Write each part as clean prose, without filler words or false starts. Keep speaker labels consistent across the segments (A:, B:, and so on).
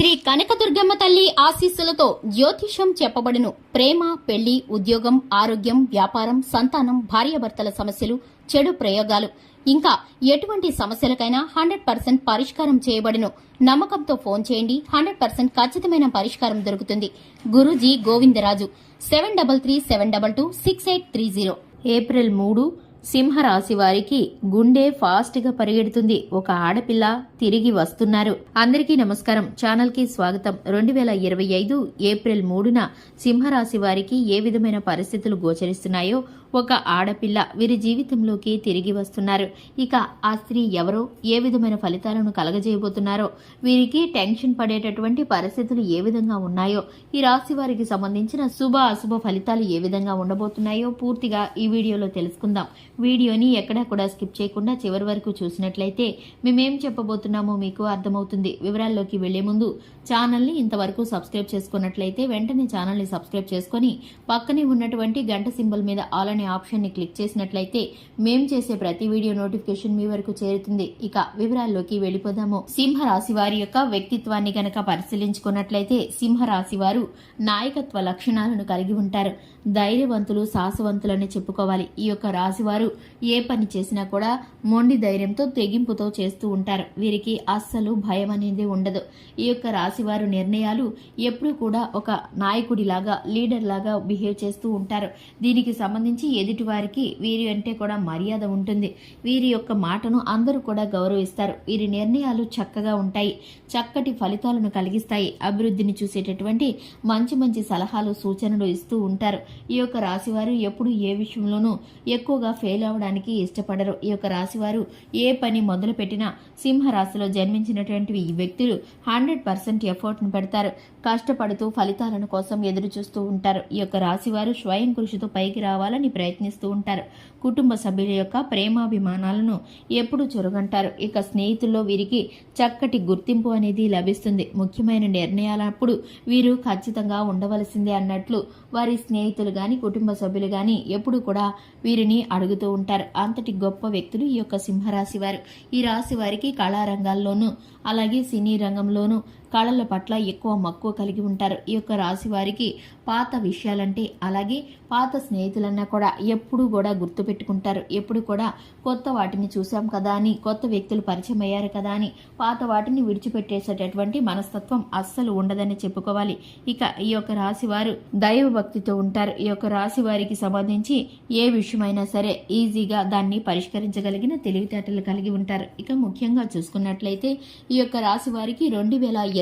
A: శ్రీ కనకదుర్గమ్మ తల్లి ఆశీస్సులతో జ్యోతిషం చెప్పబడును. ప్రేమ, పెళ్లి, ఉద్యోగం, ఆరోగ్యం, వ్యాపారం, సంతానం, భార్యాభర్తల సమస్యలు, చెడు ప్రయోగాలు, ఇంకా ఎటువంటి సమస్యలకైనా 100% పరిష్కారం చేయబడును. నమ్మకంతో ఫోన్ చేయండి. 100% ఖచ్చితమైన పరిష్కారం దొరుకుతుంది. గురూజీ గోవిందరాజు 7337226830. ఏప్రిల్ 3 సింహరాశి వారికి గుండె ఫాస్ట్ గా పరిగెడుతుంది. ఒక ఆడపిల్ల తిరిగి వస్తున్నారు. అందరికీ నమస్కారం. ఛానల్ కి స్వాగతం. 2025 ఏప్రిల్ 3న సింహరాశి వారికి ఏ విధమైన పరిస్థితులు గోచరిస్తున్నాయో, ఒక ఆడపిల్ల వీరి జీవితంలోకి తిరిగి వస్తున్నారు. ఇక ఆ స్త్రీ ఎవరో, ఏ విధమైన ఫలితాలను కలగజేయబోతున్నారో, వీరికి టెన్షన్ పడేటటువంటి పరిస్థితులు ఏ విధంగా ఉన్నాయో, ఈ రాశి వారికి సంబంధించిన శుభ అశుభ ఫలితాలు ఏ విధంగా ఉండబోతున్నాయో పూర్తిగా ఈ వీడియోలో తెలుసుకుందాం. వీడియోని ఎక్కడా కూడా స్కిప్ చేయకుండా చివరి వరకు చూసినట్లయితే మేమేం చెప్పబోతున్నామో మీకు అర్థమవుతుంది. వివరాల్లోకి వెళ్లే ముందు ఛానల్ని ఇంతవరకు సబ్స్క్రైబ్ చేసుకున్నట్లయితే వెంటనే ఛానల్ని సబ్స్క్రైబ్ చేసుకుని పక్కనే ఉన్నటువంటి గంట సింబల్ మీద ఆల్ అనే ఆప్షన్ ని క్లిక్ చేసినట్లయితే మేం చేసే ప్రతి వీడియో నోటిఫికేషన్ మీ వరకు చేరుతుంది. ఇక వివరాల్లోకి వెళ్లిపోదాము. సింహరాశి వారి యొక్క వ్యక్తిత్వాన్ని గనక పరిశీలించుకున్నట్లయితే సింహరాశి వారు నాయకత్వ లక్షణాలను కలిగి ఉంటారు. ధైర్యవంతులు, సాహసవంతులని చెప్పుకోవాలి. ఈ యొక్క రాశి వారు ఏ పని చేసినా కూడా మొండి ధైర్యంతో, తెగింపుతో చేస్తూ ఉంటారు. వీరికి అస్సలు భయం అనేది ఉండదు. ఈ యొక్క రాశి వారు నిర్ణయాలు ఎప్పుడూ కూడా ఒక నాయకుడిలాగా, లీడర్ లాగా బిహేవ్ చేస్తూ ఉంటారు. దీనికి సంబంధించి ఎదుటి వారికి వీరి అంటే కూడా మర్యాద ఉంటుంది. వీరి యొక్క మాటను అందరూ కూడా గౌరవిస్తారు. వీరి నిర్ణయాలు చక్కగా ఉంటాయి, చక్కటి ఫలితాలను కలిగిస్తాయి. అభివృద్ధిని చూసేటటువంటి మంచి మంచి సలహాలు, సూచనలు ఇస్తూ ఉంటారు. ఈ యొక్క రాశివారు ఎప్పుడు ఏ విషయంలోనూ ఎక్కువగా ఫెయిల్ అవ్వడానికి ఇష్టపడరు. ఈ యొక్క రాశివారు ఏ పని మొదలు పెట్టినా సింహరాశిలో జన్మించినటువంటి ఈ వ్యక్తులు 100% ఎఫర్ట్ ను పెడతారు. కష్టపడుతూ ఫలితాలను కోసం ఎదురు చూస్తూ ఉంటారు. ఈ యొక్క రాశివారు స్వయం కృషితో పైకి రావాలని ప్రయత్నిస్తూ ఉంటారు. కుటుంబ సభ్యుల యొక్క ప్రేమాభిమానాలను ఎప్పుడు చొరగంటారు. ఇక స్నేహితుల్లో వీరికి చక్కటి గుర్తింపు అనేది లభిస్తుంది. ముఖ్యమైన నిర్ణయాలప్పుడు వీరు ఖచ్చితంగా ఉండవలసిందే అన్నట్లు వారి స్నేహితులు గాని, కుటుంబ సభ్యులు గాని ఎప్పుడు కూడా వీరిని అడుగుతూ ఉంటారు. అంతటి గొప్ప వ్యక్తులు ఈ యొక్క సింహరాశి వారు. ఈ రాశి వారికి కళారంగాల్లోనూ అలాగే సినీ రంగంలోనూ కళల పట్ల ఎక్కువ మక్కువ కలిగి ఉంటారు. ఈ యొక్క రాశి వారికి పాత విషయాలంటే, అలాగే పాత స్నేహితులన్నా కూడా ఎప్పుడూ కూడా గుర్తు పెట్టుకుంటారు. ఎప్పుడు కూడా కొత్త వాటిని చూసాం కదా అని, కొత్త వ్యక్తులు పరిచయం అయ్యారు కదా అని పాత వాటిని విడిచిపెట్టేసేటటువంటి మనస్తత్వం అస్సలు ఉండదని చెప్పుకోవాలి. ఇక ఈ యొక్క రాశి వారు దైవ భక్తితో ఉంటారు. ఈ యొక్క రాశి వారికి సంబంధించి ఏ విషయమైనా సరే ఈజీగా దాన్ని పరిష్కరించగలిగిన తెలివితేటలు కలిగి ఉంటారు. ఇక ముఖ్యంగా చూసుకున్నట్లయితే ఈ యొక్క రాశి వారికి 2025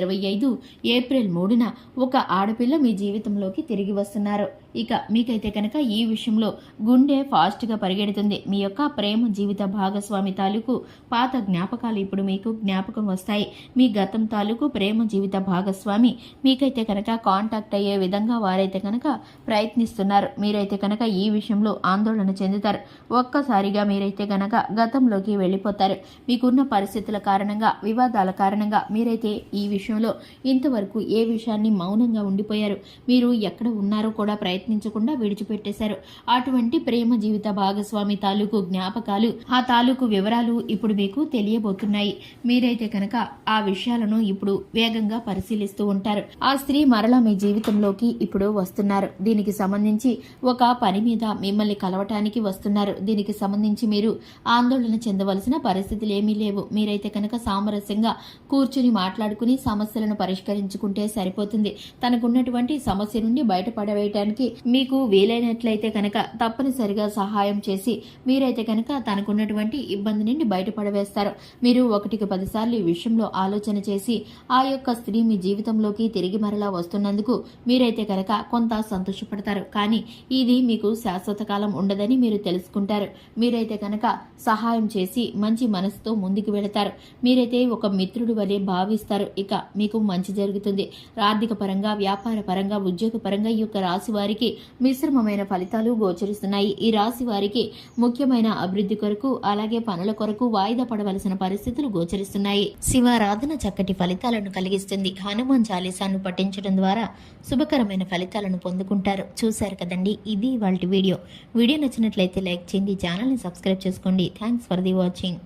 A: ఏప్రిల్ 3న ఒక ఆడపిల్ల మీ జీవితంలోకి తిరిగి వస్తున్నారు. ఇక మీకైతే కనుక ఈ విషయంలో గుండె ఫాస్ట్ గా పరిగెడుతుంది. మీ యొక్క ప్రేమ జీవిత భాగస్వామి తాలూకు పాత జ్ఞాపకాలు ఇప్పుడు మీకు జ్ఞాపకం వస్తాయి. మీ గతం తాలూకు ప్రేమ జీవిత భాగస్వామి మీకైతే కనుక కాంటాక్ట్ అయ్యే విధంగా వారైతే కనుక ప్రయత్నిస్తున్నారు. మీరైతే కనుక ఈ విషయంలో ఆందోళన చెందుతారు. ఒక్కసారిగా మీరైతే కనుక గతంలోకి వెళ్ళిపోతారు. మీకున్న పరిస్థితుల కారణంగా, వివాదాల కారణంగా మీరైతే ఈ విషయంలో ఇంతవరకు ఏ విషయాన్ని మౌనంగా ఉండిపోయారు. మీరు ఎక్కడ ఉన్నారో కూడా ప్రయత్నించకుండా విడిచిపెట్టేశారు. అటువంటి ప్రేమ జీవిత భాగస్వామి తాలూకు జ్ఞాపకాలు, ఆ తాలూకు వివరాలు ఇప్పుడు మీకు తెలియబోతున్నాయి. మీరైతే కనుక ఆ విషయాలను ఇప్పుడు వేగంగా పరిశీలిస్తూ ఉంటారు. ఆ స్త్రీ మరలా మీ జీవితంలోకి ఇప్పుడు వస్తున్నారు. దీనికి సంబంధించి ఒక పని మీద మిమ్మల్ని కలవటానికి వస్తున్నారు. దీనికి సంబంధించి మీరు ఆందోళన చెందవలసిన పరిస్థితులు ఏమీ లేవు. మీరైతే కనుక సామరస్యంగా కూర్చుని మాట్లాడుకుని సమస్యలను పరిష్కరించుకుంటే సరిపోతుంది. తనకున్నటువంటి సమస్య నుండి బయటపడవేయటానికి మీకు వీలైనట్లయితే కనుక తప్పనిసరిగా సహాయం చేసి మీరైతే కనుక తనకున్నటువంటి ఇబ్బంది నుండి బయటపడవేస్తారు. మీరు 1కి 10 సార్లు ఈ విషయంలో ఆలోచన చేసి ఆ యొక్క స్త్రీ మీ జీవితంలోకి తిరిగి మరలా వస్తున్నందుకు మీరైతే కనుక కొంత సంతోషపడతారు. కానీ ఇది మీకు శాశ్వత కాలం ఉండదని మీరు తెలుసుకుంటారు. మీరైతే కనుక సహాయం చేసి మంచి మనసుతో ముందుకు వెళతారు. మీరైతే ఒక మిత్రుడి వలె భావిస్తారు. ఇక మీకు మంచి జరుగుతుంది. ఆర్థిక పరంగా, వ్యాపార పరంగా, ఉద్యోగ పరంగా ఈ యొక్క రాశి వారికి మిశ్రమమైన ఫలితాలు గోచరిస్తున్నాయి. ఈ రాశి వారికి ముఖ్యమైన అభివృద్ధి కొరకు, అలాగే పనుల కొరకు వాయిదా పడవలసిన పరిస్థితులు గోచరిస్తున్నాయి. శివారాధన చక్కటి ఫలితాలను కలిగిస్తుంది. హనుమాన్ చాలీసాను పఠించడం ద్వారా శుభకరమైన ఫలితాలను పొందుకుంటారు. చూశారు కదండి, ఇది ఇవాల్టి వీడియో. వీడియో నచ్చినట్లయితే లైక్ చేయండి, ఛానల్ని సబ్స్క్రైబ్ చేసుకోండి. Thanks for the watching.